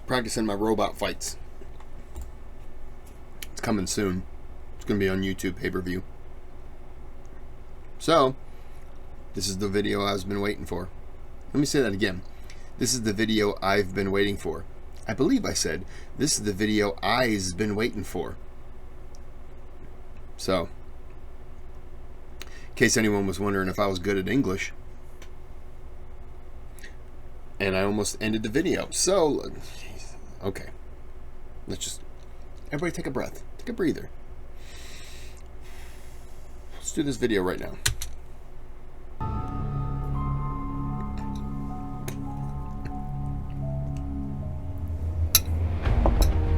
practicing my robot fights. It's coming soon. It's going to be on YouTube pay-per-view. So, this is the video I've been waiting for. Let me say that again. This is the video I've been waiting for. I believe I said, this is the video I've been waiting for. So, in case anyone was wondering if I was good at English. And I almost ended the video. So, okay. Let's just, everybody take a breath. Take a breather. Let's do this video right now.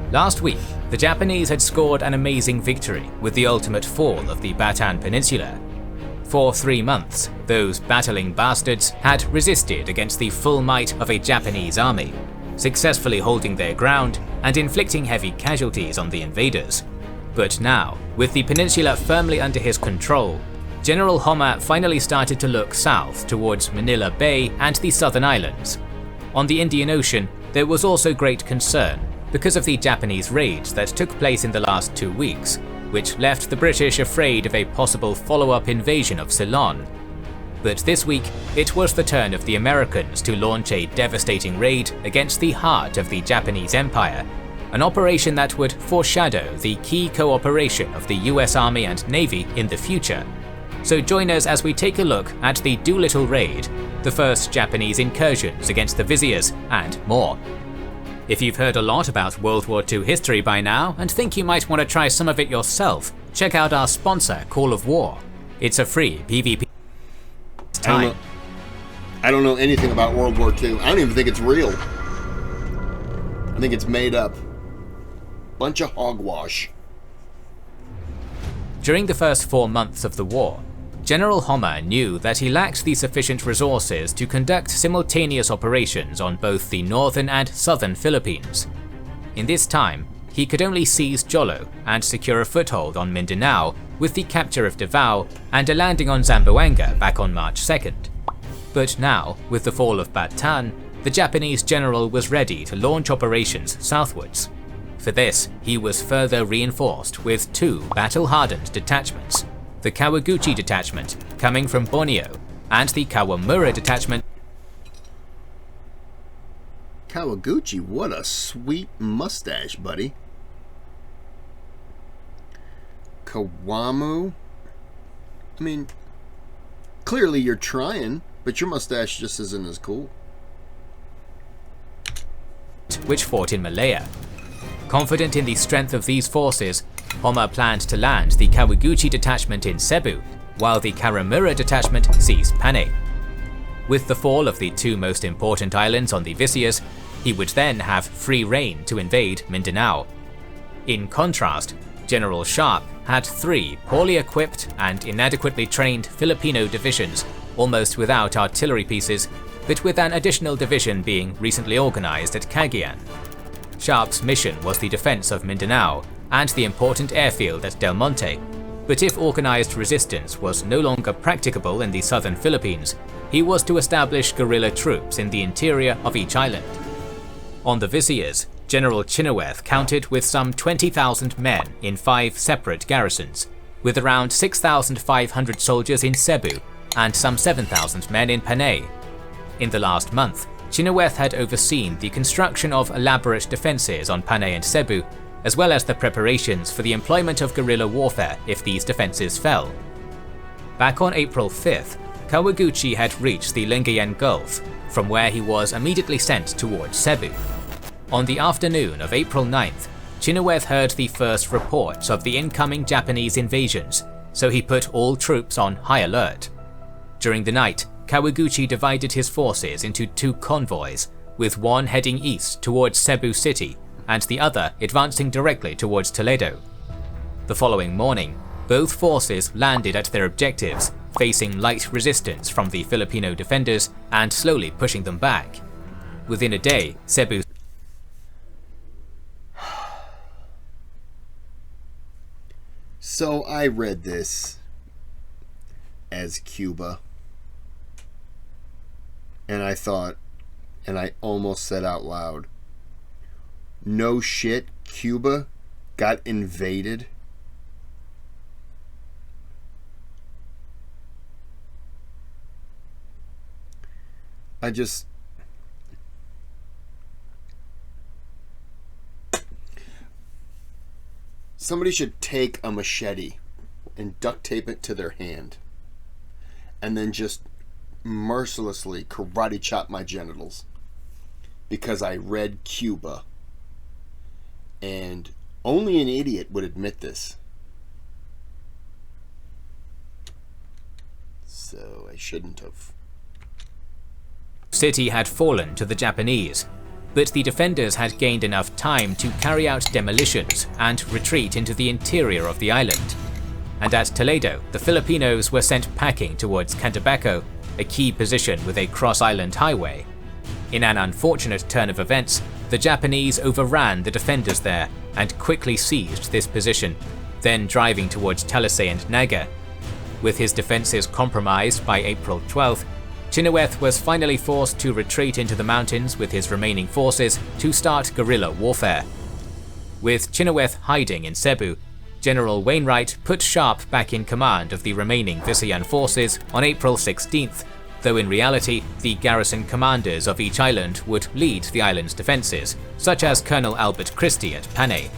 Last week, the Japanese had scored an amazing victory with the ultimate fall of the Bataan Peninsula. For 3 months, those battling bastards had resisted against the full might of a Japanese army, successfully holding their ground and inflicting heavy casualties on the invaders. But now, with the peninsula firmly under his control, General Homma finally started to look south towards Manila Bay and the southern islands. On the Indian Ocean, there was also great concern because of the Japanese raids that took place in the last 2 weeks, which left the British afraid of a possible follow-up invasion of Ceylon. But this week, it was the turn of the Americans to launch a devastating raid against the heart of the Japanese Empire, an operation that would foreshadow the key cooperation of the US Army and Navy in the future. So join us as we take a look at the Doolittle raid, the first Japanese incursions against the Viziers, and more. If you've heard a lot about World War II history by now and think you might want to try some of it yourself, check out our sponsor, Call of War. It's a free PvP time. I don't know anything about World War II. I don't even think it's real. I think it's made up. Bunch of hogwash. During the first 4 months of the war, General Homma knew that he lacked the sufficient resources to conduct simultaneous operations on both the northern and southern Philippines. In this time, he could only seize Jolo and secure a foothold on Mindanao with the capture of Davao and a landing on Zamboanga back on March 2nd. But now, with the fall of Bataan, the Japanese general was ready to launch operations southwards. For this, he was further reinforced with 2 battle-hardened detachments. The Kawaguchi detachment, coming from Borneo, and the Kawamura detachment. Kawaguchi, what a sweet mustache, buddy. Kawamu? I mean, clearly you're trying, but your mustache just isn't as cool. Which fought in Malaya. Confident in the strength of these forces, Homma planned to land the Kawaguchi detachment in Cebu, while the Karamura detachment seized Panay. With the fall of the 2 most important islands on the Viziers, he would then have free rein to invade Mindanao. In contrast, General Sharp had 3 poorly equipped and inadequately trained Filipino divisions, almost without artillery pieces, but with an additional division being recently organized at Cagayan. Sharp's mission was the defense of Mindanao and the important airfield at Del Monte, but if organized resistance was no longer practicable in the southern Philippines, he was to establish guerrilla troops in the interior of each island. On the Viziers, General Chinaweth counted with some 20,000 men in 5 separate garrisons, with around 6,500 soldiers in Cebu and some 7,000 men in Panay. In the last month, Chinaweth had overseen the construction of elaborate defences on Panay and Cebu, as well as the preparations for the employment of guerrilla warfare if these defences fell. Back on April 5th, Kawaguchi had reached the Lingayen Gulf, from where he was immediately sent towards Cebu. On the afternoon of April 9th, Chinaweth heard the first reports of the incoming Japanese invasions, so he put all troops on high alert. During the night, Kawaguchi divided his forces into 2 convoys, with one heading east towards Cebu City and the other advancing directly towards Toledo. The following morning, both forces landed at their objectives, facing light resistance from the Filipino defenders and slowly pushing them back. Within a day, Cebu. So I read this as Cuba, and I thought, and I almost said out loud, no shit, Cuba got invaded? Somebody should take a machete and duct tape it to their hand and then just mercilessly karate chop my genitals because I read Cuba. And only an idiot would admit this. So I shouldn't have. City had fallen to the Japanese, but the defenders had gained enough time to carry out demolitions and retreat into the interior of the island. And at Toledo, the Filipinos were sent packing towards Cantabaco, a key position with a cross-island highway. In an unfortunate turn of events, the Japanese overran the defenders there and quickly seized this position, then driving towards Talisay and Naga. With his defences compromised by April 12th, Chenoweth was finally forced to retreat into the mountains with his remaining forces to start guerrilla warfare. With Chenoweth hiding in Cebu, General Wainwright put Sharp back in command of the remaining Visayan forces on April 16th, though in reality the garrison commanders of each island would lead the island's defences, such as Colonel Albert Christie at Panay.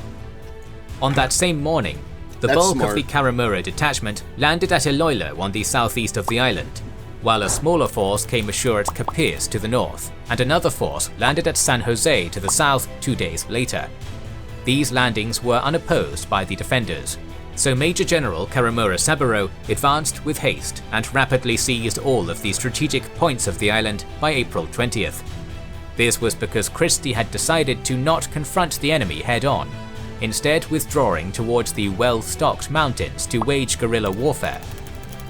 On that same morning, the bulk of the Karamura detachment landed at Iloilo on the southeast of the island, while a smaller force came ashore at Capiz to the north, and another force landed at San Jose to the south 2 days later. These landings were unopposed by the defenders, so Major General Karamura Saburo advanced with haste and rapidly seized all of the strategic points of the island by April 20th. This was because Christie had decided to not confront the enemy head-on, instead withdrawing towards the well-stocked mountains to wage guerrilla warfare.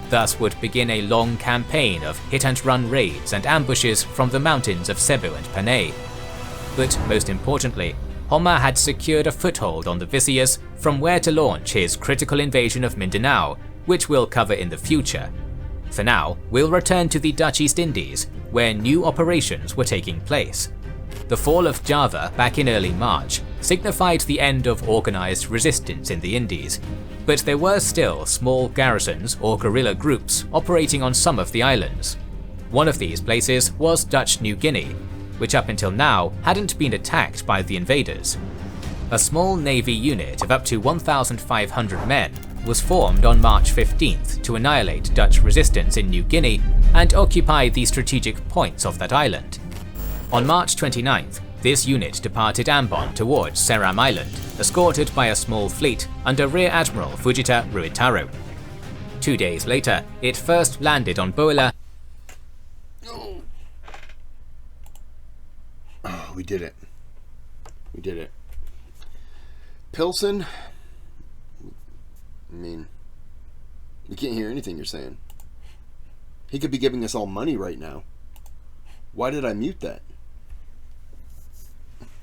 Thus would begin a long campaign of hit-and-run raids and ambushes from the mountains of Cebu and Panay. But most importantly, Homma had secured a foothold on the Visayas from where to launch his critical invasion of Mindanao, which we'll cover in the future. For now, we'll return to the Dutch East Indies, where new operations were taking place. The fall of Java back in early March signified the end of organised resistance in the Indies, but there were still small garrisons or guerrilla groups operating on some of the islands. One of these places was Dutch New Guinea, which up until now hadn't been attacked by the invaders. A small navy unit of up to 1,500 men was formed on March 15th to annihilate Dutch resistance in New Guinea and occupy the strategic points of that island. On March 29th, this unit departed Ambon towards Seram Island, escorted by a small fleet under Rear Admiral Fujita Ruitaro. 2 days later, it first landed on Boila. Oh, we did it. We did it. Pilsen? I mean, you can't hear anything you're saying. He could be giving us all money right now. Why did I mute that?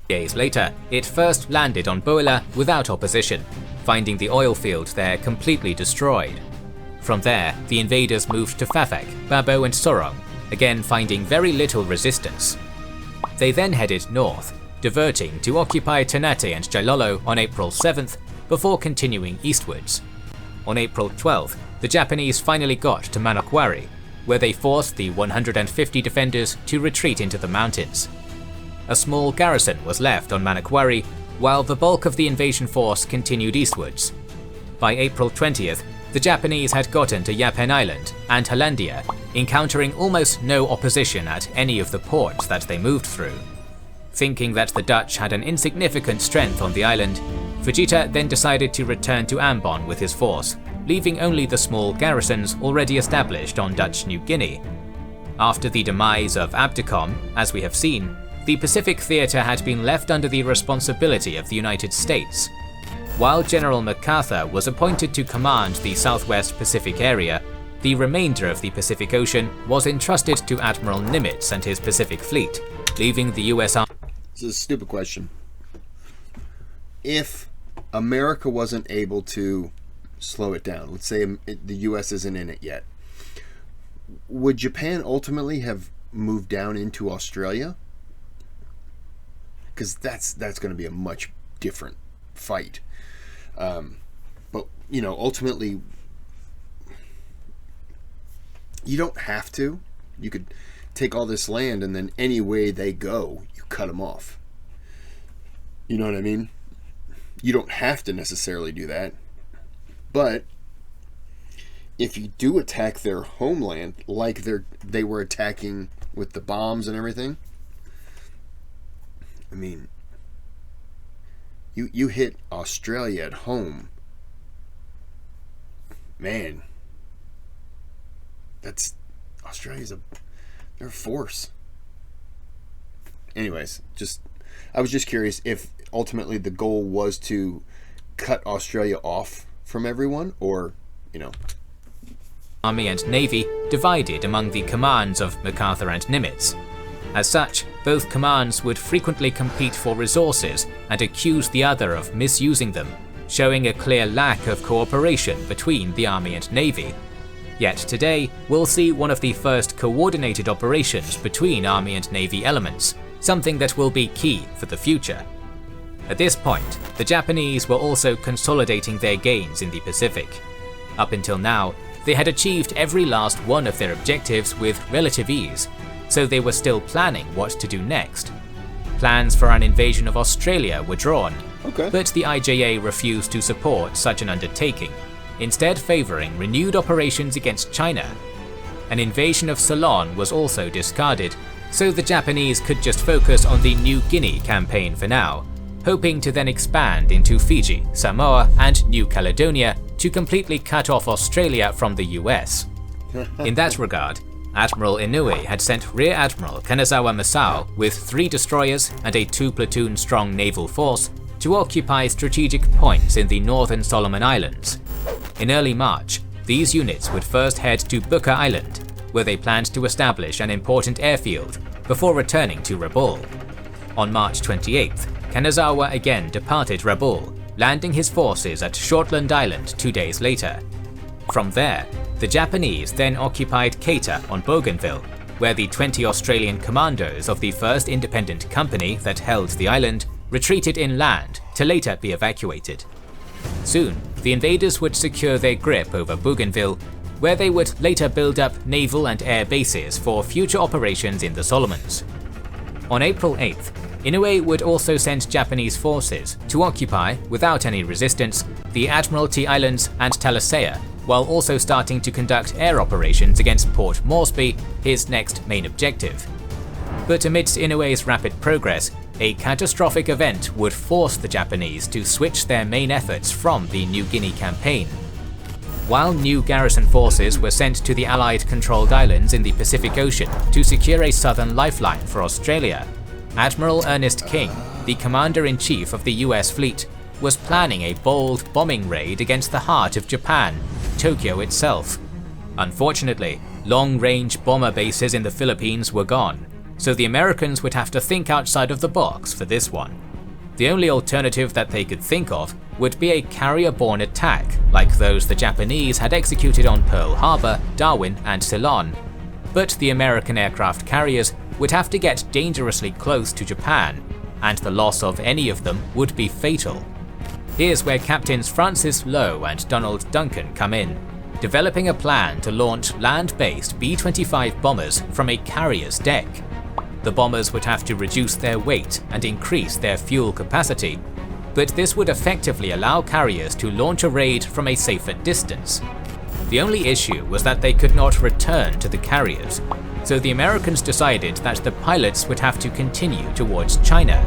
Days later, it first landed on Boila without opposition, finding the oil field there completely destroyed. From there, the invaders moved to Fafak, Babo and Sorong, again finding very little resistance. They then headed north, diverting to occupy Ternate and Jailolo on April 7th, before continuing eastwards. On April 12th, the Japanese finally got to Manokwari, where they forced the 150 defenders to retreat into the mountains. A small garrison was left on Manokwari, while the bulk of the invasion force continued eastwards. By April 20th, the Japanese had gotten to Yapen Island and Hollandia, encountering almost no opposition at any of the ports that they moved through. Thinking that the Dutch had an insignificant strength on the island, Fujita then decided to return to Ambon with his force, leaving only the small garrisons already established on Dutch New Guinea. After the demise of Abdicom, as we have seen, the Pacific Theatre had been left under the responsibility of the United States. While General MacArthur was appointed to command the Southwest Pacific area, the remainder of the Pacific Ocean was entrusted to Admiral Nimitz and his Pacific Fleet, leaving the US Army. This is a stupid question. If America wasn't able to slow it down, let's say the US isn't in it yet, would Japan ultimately have moved down into Australia? because that's going to be a much different fight. But ultimately, you don't have to. You could take all this land, and then any way they go, you cut them off. You know what I mean? You don't have to necessarily do that. But if you do attack their homeland, like they were attacking with the bombs and everything, I mean, you hit Australia at home, man. They're a force. Anyways, I was just curious if ultimately the goal was to cut Australia off from everyone, or, Army and Navy divided among the commands of MacArthur and Nimitz. As such, both commands would frequently compete for resources and accuse the other of misusing them, showing a clear lack of cooperation between the Army and Navy. Yet today, we'll see one of the first coordinated operations between Army and Navy elements, something that will be key for the future. At this point, the Japanese were also consolidating their gains in the Pacific. Up until now, they had achieved every last one of their objectives with relative ease, so they were still planning what to do next. Plans for an invasion of Australia were drawn, but the IJA refused to support such an undertaking, instead favouring renewed operations against China. An invasion of Ceylon was also discarded, so the Japanese could just focus on the New Guinea campaign for now, hoping to then expand into Fiji, Samoa and New Caledonia to completely cut off Australia from the US. In that regard, Admiral Inoue had sent Rear Admiral Kanazawa Masao with 3 destroyers and a 2-platoon strong naval force to occupy strategic points in the northern Solomon Islands. In early March, these units would first head to Booker Island, where they planned to establish an important airfield before returning to Rabaul. On March 28th, Kanazawa again departed Rabaul, landing his forces at Shortland Island 2 days later. From there, the Japanese then occupied Keita on Bougainville, where the 20 Australian commandos of the 1st Independent Company that held the island retreated inland to later be evacuated. Soon, the invaders would secure their grip over Bougainville, where they would later build up naval and air bases for future operations in the Solomons. On April 8th, Inoue would also send Japanese forces to occupy, without any resistance, the Admiralty Islands and Talasea, while also starting to conduct air operations against Port Moresby, his next main objective. But amidst Inoue's rapid progress, a catastrophic event would force the Japanese to switch their main efforts from the New Guinea campaign. While new garrison forces were sent to the Allied-controlled islands in the Pacific Ocean to secure a southern lifeline for Australia, Admiral Ernest King, the commander-in-chief of the US fleet, was planning a bold bombing raid against the heart of Japan, Tokyo itself. Unfortunately, long-range bomber bases in the Philippines were gone, so the Americans would have to think outside of the box for this one. The only alternative that they could think of would be a carrier-borne attack like those the Japanese had executed on Pearl Harbor, Darwin and Ceylon. But the American aircraft carriers would have to get dangerously close to Japan, and the loss of any of them would be fatal. Here's where Captains Francis Lowe and Donald Duncan come in, developing a plan to launch land-based B-25 bombers from a carrier's deck. The bombers would have to reduce their weight and increase their fuel capacity, but this would effectively allow carriers to launch a raid from a safer distance. The only issue was that they could not return to the carriers, so the Americans decided that the pilots would have to continue towards China.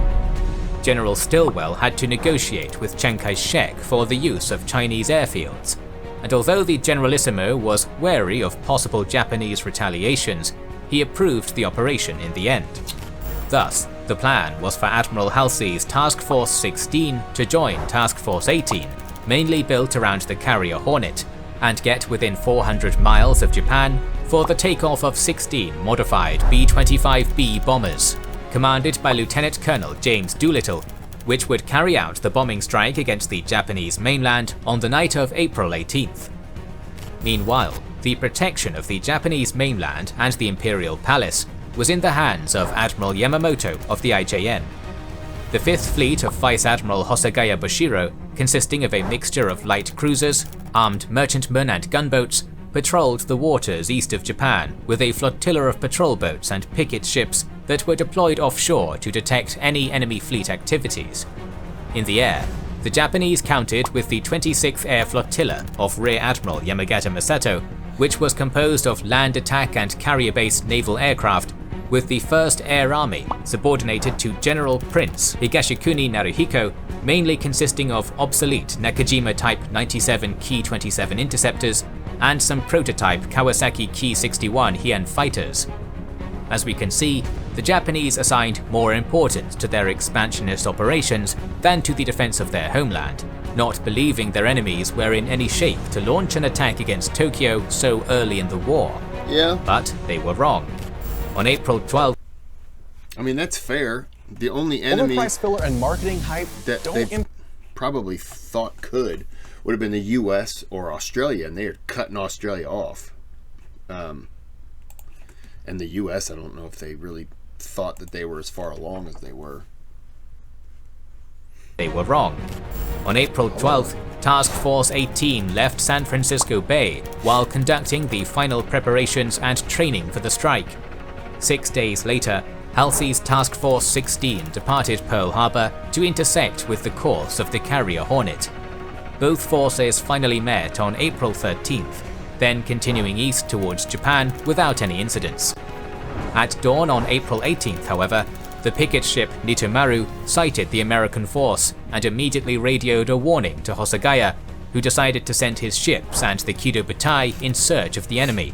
General Stilwell had to negotiate with Chiang Kai-shek for the use of Chinese airfields, and although the Generalissimo was wary of possible Japanese retaliations, he approved the operation in the end. Thus, the plan was for Admiral Halsey's Task Force 16 to join Task Force 18, mainly built around the carrier Hornet, and get within 400 miles of Japan for the takeoff of 16 modified B-25B bombers, commanded by Lieutenant Colonel James Doolittle, which would carry out the bombing strike against the Japanese mainland on the night of April 18th. Meanwhile, the protection of the Japanese mainland and the Imperial Palace was in the hands of Admiral Yamamoto of the IJN. The 5th Fleet of Vice Admiral Hosagaya Bushiro, consisting of a mixture of light cruisers, armed merchantmen and gunboats, patrolled the waters east of Japan with a flotilla of patrol boats and picket ships that were deployed offshore to detect any enemy fleet activities. In the air, the Japanese countered with the 26th Air Flotilla of Rear Admiral Yamagata Masato, which was composed of land attack and carrier-based naval aircraft, with the 1st Air Army subordinated to General Prince Higashikuni Naruhiko, mainly consisting of obsolete Nakajima Type 97 Ki-27 interceptors and some prototype Kawasaki Ki-61 Heian fighters. As we can see, the Japanese assigned more importance to their expansionist operations than to the defense of their homeland, not believing their enemies were in any shape to launch an attack against Tokyo so early in the war. Yeah. But they were wrong. On April 12th, I mean, that's fair. The only enemy Overpriced filler and marketing hype that they probably thought would have been the U.S. or Australia, and they are cutting Australia off. And the U.S., I don't know if they really thought that they were as far along as they were. They were wrong. On April 12th, Task Force 18 left San Francisco Bay while conducting the final preparations and training for the strike. 6 days later, Halsey's Task Force 16 departed Pearl Harbor to intersect with the course of the carrier Hornet. Both forces finally met on April 13th, then continuing east towards Japan without any incidents. At dawn on April 18th, however, the picket ship Nitomaru sighted the American force and immediately radioed a warning to Hosagaya, who decided to send his ships and the Kido Butai in search of the enemy.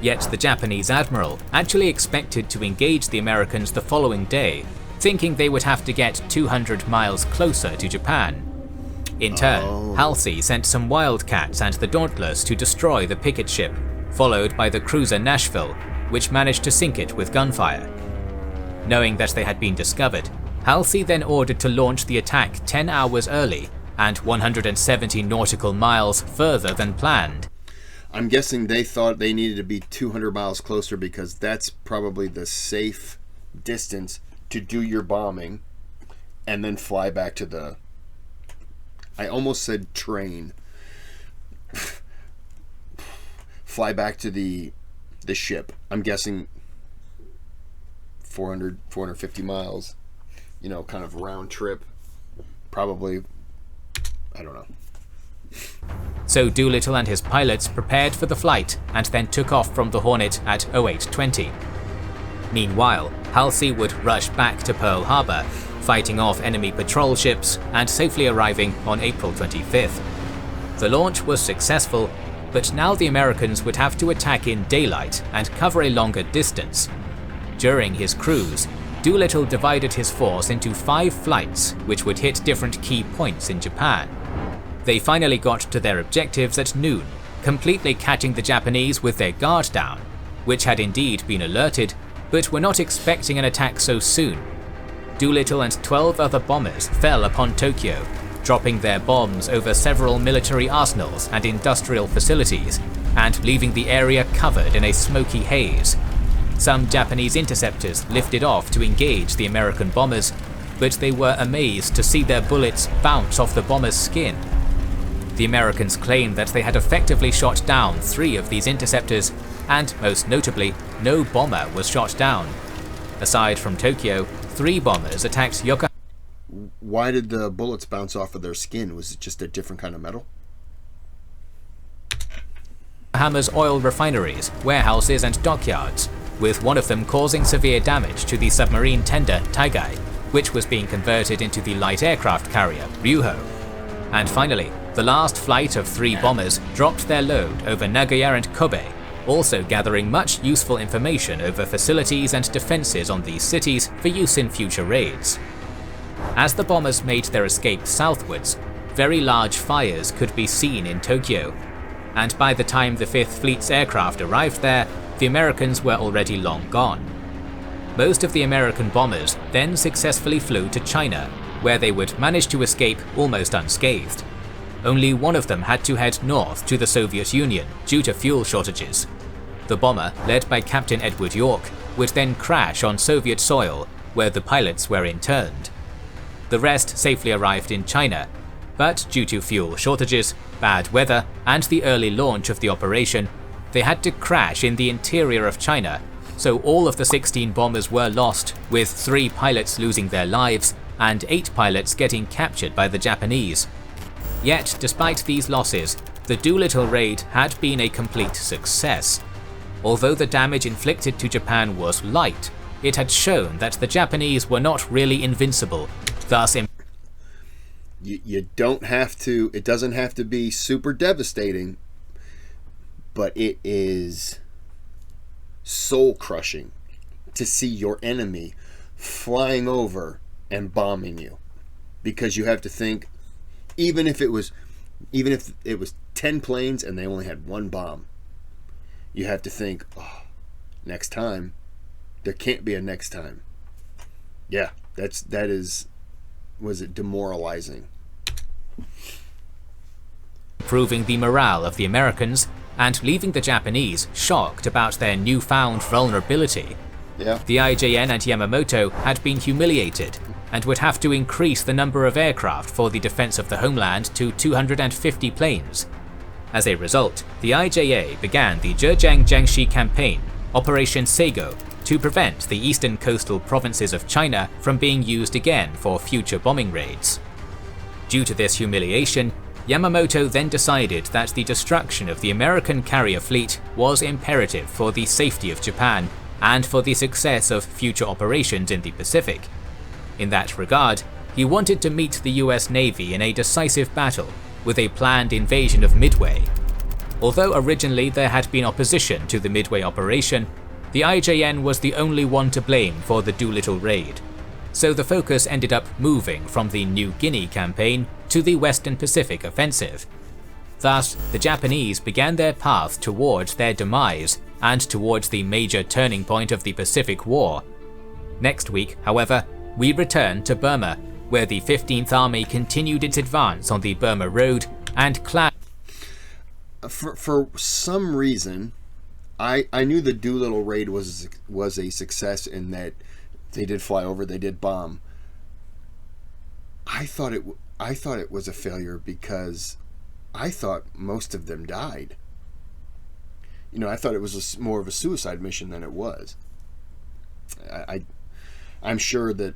Yet the Japanese admiral actually expected to engage the Americans the following day, thinking they would have to get 200 miles closer to Japan. In turn, Halsey sent some Wildcats and the Dauntless to destroy the picket ship, followed by the cruiser Nashville, which managed to sink it with gunfire. Knowing that they had been discovered, Halsey then ordered to launch the attack 10 hours early and 170 nautical miles further than planned. I'm guessing they thought they needed to be 200 miles closer because that's probably the safe distance to do your bombing and then fly back to the... I almost said train. Fly back to the ship. I'm guessing 450 miles, kind of round trip. Probably, I don't know. So Doolittle and his pilots prepared for the flight and then took off from the Hornet at 0820. Meanwhile, Halsey would rush back to Pearl Harbor, fighting off enemy patrol ships and safely arriving on April 25th. The launch was successful, but now the Americans would have to attack in daylight and cover a longer distance. During his cruise, Doolittle divided his force into 5 flights which would hit different key points in Japan. They finally got to their objectives at noon, completely catching the Japanese with their guard down, which had indeed been alerted, but were not expecting an attack so soon. Doolittle and 12 other bombers fell upon Tokyo, dropping their bombs over several military arsenals and industrial facilities, and leaving the area covered in a smoky haze. Some Japanese interceptors lifted off to engage the American bombers, but they were amazed to see their bullets bounce off the bombers' skin. The Americans claimed that they had effectively shot down 3 of these interceptors, and most notably, no bomber was shot down. Aside from Tokyo, 3 bombers attacked Yokohama. Why did the bullets bounce off of their skin? Was it just a different kind of metal? Yokohama's oil refineries, warehouses and dockyards, with one of them causing severe damage to the submarine tender Taigai, which was being converted into the light aircraft carrier Ryuho. And finally, the last flight of 3 bombers dropped their load over Nagoya and Kobe, also gathering much useful information over facilities and defenses on these cities for use in future raids. As the bombers made their escape southwards, very large fires could be seen in Tokyo, and by the time the 5th Fleet's aircraft arrived there, the Americans were already long gone. Most of the American bombers then successfully flew to China, where they would manage to escape almost unscathed. Only one of them had to head north to the Soviet Union due to fuel shortages. The bomber, led by Captain Edward York, would then crash on Soviet soil, where the pilots were interned. The rest safely arrived in China, but due to fuel shortages, bad weather, and the early launch of the operation, they had to crash in the interior of China, so all of the 16 bombers were lost, with 3 pilots losing their lives and 8 pilots getting captured by the Japanese. Yet, despite these losses, the Doolittle raid had been a complete success. Although the damage inflicted to Japan was light, it had shown that the Japanese were not really invincible, thus you don't have to, it doesn't have to be super devastating, but it is soul crushing to see your enemy flying over and bombing you, because you have to think, even if it was 10 planes and they only had 1 bomb, you have to think, oh, next time, there can't be a next time. Yeah, was it demoralizing? Improving the morale of the Americans and leaving the Japanese shocked about their newfound vulnerability. Yeah. The IJN and Yamamoto had been humiliated and would have to increase the number of aircraft for the defense of the homeland to 250 planes. As a result, the IJA began the Zhejiang-Jiangxi campaign, Operation Seigo, to prevent the eastern coastal provinces of China from being used again for future bombing raids. Due to this humiliation, Yamamoto then decided that the destruction of the American carrier fleet was imperative for the safety of Japan and for the success of future operations in the Pacific. In that regard, he wanted to meet the US Navy in a decisive battle with a planned invasion of Midway. Although originally there had been opposition to the Midway operation, the IJN was the only one to blame for the Doolittle raid, so the focus ended up moving from the New Guinea campaign to the Western Pacific offensive. Thus, the Japanese began their path towards their demise and towards the major turning point of the Pacific War. Next week, however, we return to Burma, where the 15th Army continued its advance on the Burma Road and For some reason, I knew the Doolittle raid was a success in that they did fly over, they did bomb. I thought it was a failure because I thought most of them died. You know, I thought it was more of a suicide mission than it was. I'm sure that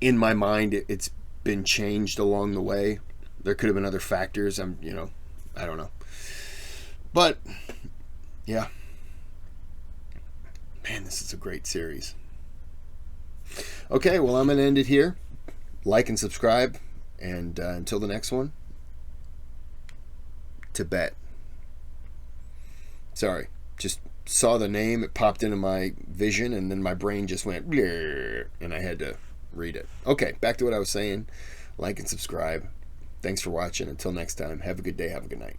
in my mind it's been changed along the way. There could have been other factors. I don't know. But yeah, man, this is a great series. Okay, well, I'm going to end it here. Like and subscribe, and until the next one, Tibet. Sorry, just saw the name, it popped into my vision, and then my brain just went bleh, and I had to read it. Okay, back to what I was saying. Like and subscribe. Thanks for watching. Until next time, have a good day, have a good night.